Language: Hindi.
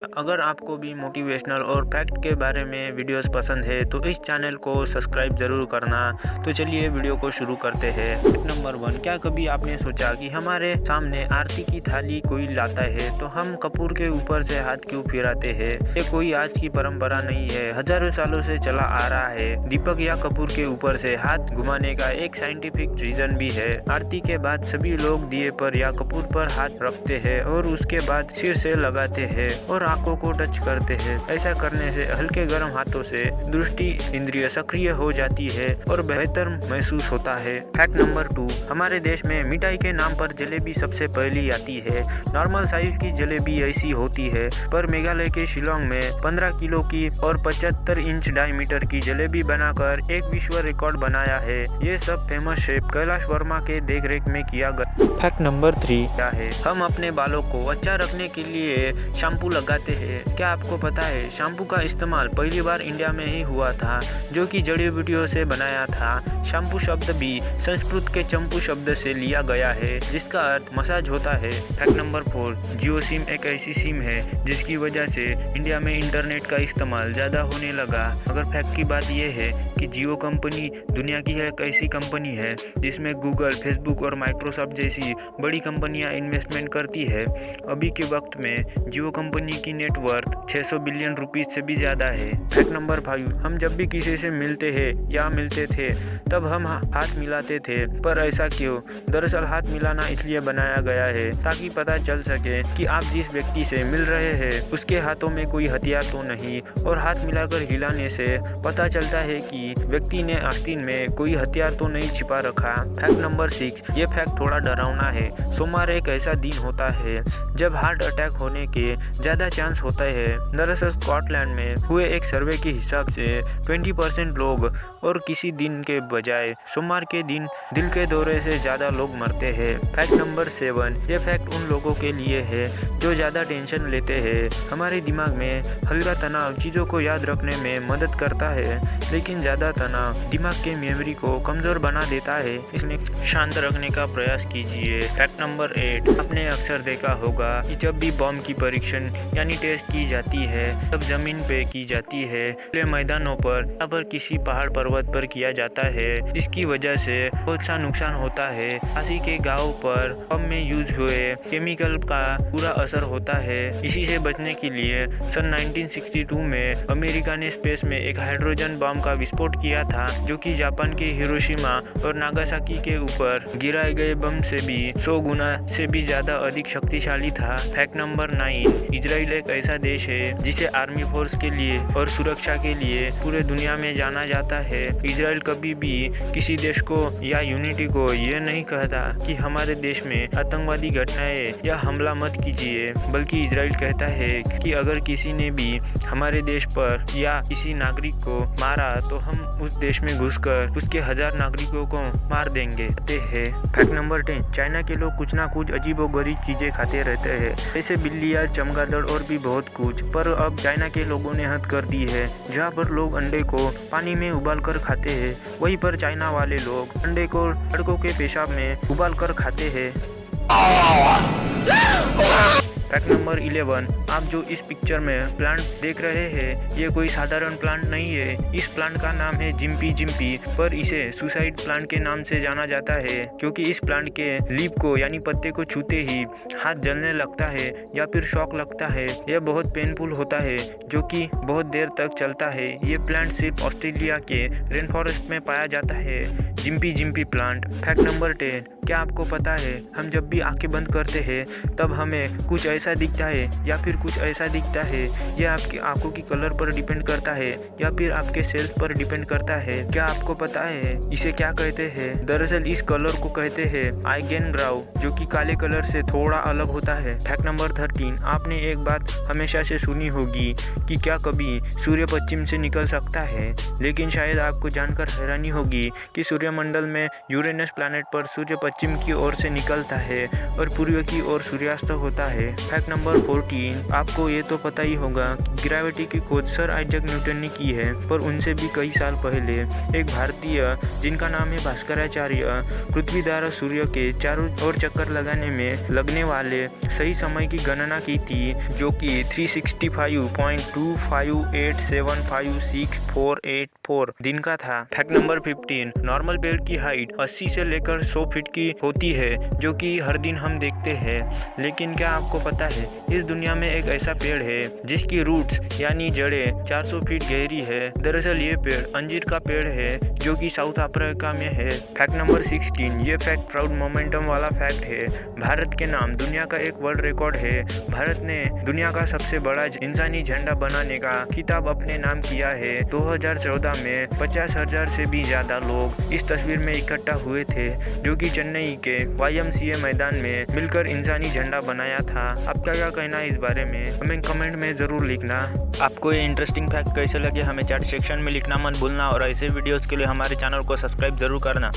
अगर आपको भी मोटिवेशनल और फैक्ट के बारे में वीडियोस पसंद है तो इस चैनल को सब्सक्राइब ज़रूर करना। तो चलिए वीडियो को शुरू करते हैं। नंबर 1, क्या कभी आपने सोचा कि हमारे सामने आरती की थाली कोई लाता है तो हम कपूर के ऊपर से हाथ क्यों फिराते हैं? ये कोई आज की परंपरा नहीं है, हजारों सालों से चला आ रहा है। दीपक या कपूर के ऊपर से हाथ घुमाने का एक साइंटिफिक रीजन भी है। आरती के बाद सभी लोग दिए पर या कपूर पर हाथ रखते हैं और उसके बाद सिर से लगाते हैं और आंखों को टच करते हैं। ऐसा करने से हल्के गर्म हाथों से दृष्टि इंद्रिय सक्रिय हो जाती है और बेहतर महसूस होता है। फैक्ट नंबर 2, हमारे देश में मिठाई के नाम पर जलेबी सबसे पहली आती है। नॉर्मल साइज की जलेबी ऐसी होती है, पर मेघालय के शिलोंग में 15 किलो की और 75 इंच डायमीटर की जलेबी बनाकर एक विश्व रिकॉर्ड बनाया है। ये सब फेमस शेफ कैलाश वर्मा के देखरेख में किया गया। फैक्ट नंबर 3 क्या है? हम अपने बालों को अच्छा रखने के लिए शैम्पू लगाते हैं। क्या आपको पता है शैम्पू का इस्तेमाल पहली बार इंडिया में ही हुआ था, जो कि जड़ी बूटियों से बनाया था। शैम्पू शब्द भी संस्कृत के चंपू शब्द से लिया गया है, जिसका अर्थ मसाज होता है। फैक्ट नंबर 4, जियो सिम एक ऐसी सिम है जिसकी वजह से इंडिया में इंटरनेट का इस्तेमाल ज़्यादा होने लगा। अगर फैक्ट की बात यह है कि जियो कंपनी दुनिया की एक ऐसी कंपनी है जिसमें गूगल, फेसबुक और माइक्रोसॉफ्ट जैसी बड़ी कंपनियां इन्वेस्टमेंट करती है। अभी के वक्त में जियो कंपनी की नेटवर्थ 600 बिलियन रुपीस से भी ज़्यादा है। फैक्ट नंबर 5, हम जब भी किसी से मिलते हैं या मिलते थे तब हम हाथ मिलाते थे, पर ऐसा क्यों? दरअसल हाथ मिलाना इसलिए बनाया गया है ताकि पता चल सके कि आप जिस व्यक्ति से मिल रहे हैं उसके हाथों में कोई हथियार तो नहीं, और हाथ मिलाकर हिलाने से पता चलता है कि व्यक्ति ने आस्तीन में कोई हथियार तो नहीं छिपा रखा। फैक्ट नंबर 6, ये फैक्ट थोड़ा डरावना है। सोमवार एक ऐसा दिन होता है जब हार्ट अटैक होने के ज़्यादा चांस होता है। दरअसल स्कॉटलैंड में हुए एक सर्वे के हिसाब से 20% लोग और किसी दिन के बजाय सोमवार के दिन दिल के दौरे से ज़्यादा लोग मरते हैं। फैक्ट नंबर 7, ये फैक्ट उन लोगों के लिए है जो ज़्यादा टेंशन लेते हैं। हमारे दिमाग में हल्का तनाव चीज़ों को याद रखने में मदद करता है, लेकिन ज़्यादा तनाव दिमाग के मेमोरी को कमज़ोर बना देता है। इसमें शांत रखने का प्रयास कीजिए। फैक्ट नंबर 8, आपने अक्सर देखा होगा कि जब भी बॉम्ब की परीक्षण यानी टेस्ट की जाती है तब जमीन पे की जाती है, खुले मैदानों पर या पर किसी पहाड़ पर्वत पर किया जाता है, जिसकी वजह से बहुत सा नुकसान होता है। काशी के गांव पर बम में यूज हुए केमिकल का पूरा असर होता है। इसी से बचने के लिए सन 1962 में अमेरिका ने स्पेस में एक हाइड्रोजन बम का विस्फोट किया था, जो कि जापान के हिरोशिमा और नागासाकी के ऊपर गिराए गए बम से भी 100 गुना से भी ज्यादा अधिक शक्तिशाली था। फैक्ट नंबर 9, इजराइल एक ऐसा देश है जिसे आर्मी फोर्स के लिए और सुरक्षा के लिए पूरे दुनिया में जाना जाता है। इजराइल कभी भी किसी देश को या यूनिटी को ये नहीं कहता कि हमारे देश में आतंकवादी घटनाएं या हमला मत कीजिए, बल्कि इजराइल कहता है कि अगर किसी ने भी हमारे देश पर या किसी नागरिक को मारा तो हम उस देश में घुसकर उसके 1000 नागरिकों को मार देंगे। फैक्ट नंबर 10, चाइना के लोग कुछ ना कुछ अजीबोगरीब चीजें खाते रहते हैं, जैसे बिल्लियाँ, चमगादड़ और भी बहुत कुछ। पर अब चाइना के लोगों ने हद कर दी है। जहाँ पर लोग अंडे को पानी में उबाल कर खाते हैं, वहीं पर चाइना वाले लोग अंडे को लड़कों के पेशाब में उबाल कर खाते हैं। फैक्ट नंबर 11, आप जो इस पिक्चर में प्लांट देख रहे हैं ये कोई साधारण प्लांट नहीं है। इस प्लांट का नाम है जिम्पी जिम्पी, पर इसे सुसाइड प्लांट के नाम से जाना जाता है, क्योंकि इस प्लांट के लीफ को यानी पत्ते को छूते ही हाथ जलने लगता है या फिर शॉक लगता है। यह बहुत पेनफुल होता है, जो कि बहुत देर तक चलता है। ये प्लांट सिर्फ ऑस्ट्रेलिया के रेन फॉरेस्ट में पाया जाता है, gympie gympie plant. Fact number 10, क्या आपको पता है हम जब भी आंखें बंद करते हैं तब हमें कुछ ऐसा दिखता है या फिर कुछ ऐसा दिखता है? यह आपकी आंखों की कलर पर डिपेंड करता है या फिर आपके सेल्स पर डिपेंड करता है। क्या आपको पता है इसे क्या कहते हैं? दरअसल इस कलर को कहते हैं आइगेनग्राउ, जो कि काले कलर से थोड़ा अलग होता है। फैक्ट नंबर 13, आपने एक बात हमेशा से सुनी होगी कि क्या कभी सूर्य पश्चिम से निकल सकता है, लेकिन शायद आपको जानकर हैरानी होगी कि सूर्यमंडल में यूरेनस प्लैनेट पर सूर्य पश्चिम की ओर से निकलता है और पूर्व की ओर सूर्यास्त होता है। फैक्ट नंबर 14, आपको ये तो पता ही होगा कि ग्रेविटी की खोज सर आइजैक न्यूटन ने की है, पर उनसे भी कई साल पहले एक भारतीय जिनका नाम है भास्कराचार्य पृथ्वी द्वारा सूर्य के चारों ओर चक्कर लगाने में लगने वाले सही समय की गणना की थी, जो कि 365.25875684 दिन का था। फैक्ट नंबर 15, नॉर्मल पेड़ की हाइट 80 से लेकर 100 फीट की होती है, जो कि हर दिन हम देखते हैं। लेकिन क्या आपको पता है इस दुनिया में एक ऐसा पेड़ है जिसकी रूट्स यानी जड़ें 400 फीट गहरी है। दरअसल ये पेड़ अंजीर का पेड़ है, जो कि साउथ अफ्रीका में है। फैक्ट नंबर 16, ये फैक्ट प्राउड मोमेंटम वाला फैक्ट है। भारत के नाम दुनिया का एक वर्ल्ड रिकॉर्ड है। भारत ने दुनिया का सबसे बड़ा इंसानी झंडा बनाने का खिताब अपने नाम किया है। 2014 में 50,000 से भी ज्यादा लोग इस तस्वीर में इकट्ठा हुए थे, जो कि चेन्नई के YMCA मैदान में मिलकर इंसानी झंडा बनाया था। आपका क्या कहना है इस बारे में, हमें कमेंट में जरूर लिखना। आपको ये इंटरेस्टिंग फैक्ट कैसे लगे हमें चैट सेक्शन में लिखना मत भूलना, और ऐसे वीडियोस के लिए हमारे चैनल को सब्सक्राइब जरूर करना।